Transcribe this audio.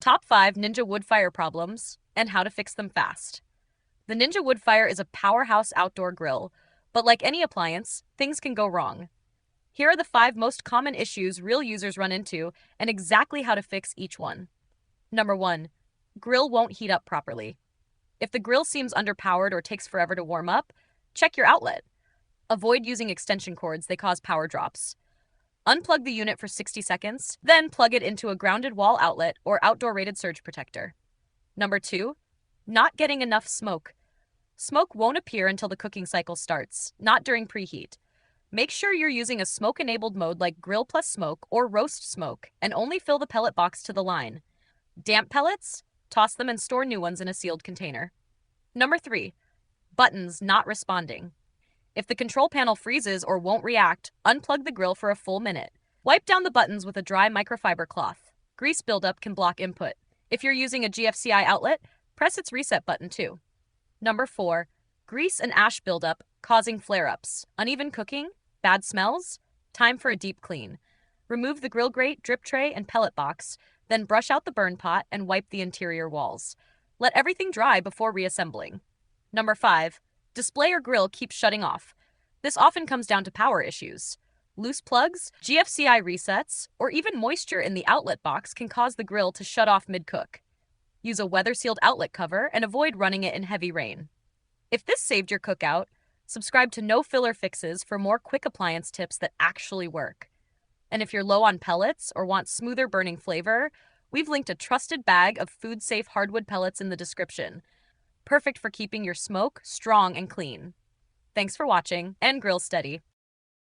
Top 5 Ninja Woodfire Problems and How to Fix Them Fast. The Ninja Woodfire is a powerhouse outdoor grill, but like any appliance, things can go wrong. Here are the 5 most common issues real users run into and exactly how to fix each one. Number 1. Grill won't heat up properly. If the grill seems underpowered or takes forever to warm up, check your outlet. Avoid using extension cords, they cause power drops. Unplug the unit for 60 seconds, then plug it into a grounded wall outlet or outdoor rated surge protector. Number 2. Not getting enough smoke. Smoke won't appear until the cooking cycle starts, not during preheat. Make sure you're using a smoke-enabled mode like Grill plus Smoke or Roast Smoke, and only fill the pellet box to the line. Damp pellets? Toss them and store new ones in a sealed container. Number 3. Buttons not responding. If the control panel freezes or won't react, unplug the grill for a full minute. Wipe down the buttons with a dry microfiber cloth. Grease buildup can block input. If you're using a GFCI outlet, press its reset button too. Number 4. Grease and ash buildup causing flare-ups. Uneven cooking? Bad smells? Time for a deep clean. Remove the grill grate, drip tray, and pellet box, then brush out the burn pot and wipe the interior walls. Let everything dry before reassembling. Number 5. Display or grill keeps shutting off. This often comes down to power issues. Loose plugs, GFCI resets, or even moisture in the outlet box can cause the grill to shut off mid-cook. Use a weather-sealed outlet cover and avoid running it in heavy rain. If this saved your cookout, subscribe to No Filler Fixes for more quick appliance tips that actually work. And if you're low on pellets or want smoother burning flavor, we've linked a trusted bag of food-safe hardwood pellets in the description. Perfect for keeping your smoke strong and clean. Thanks for watching, and grill steady.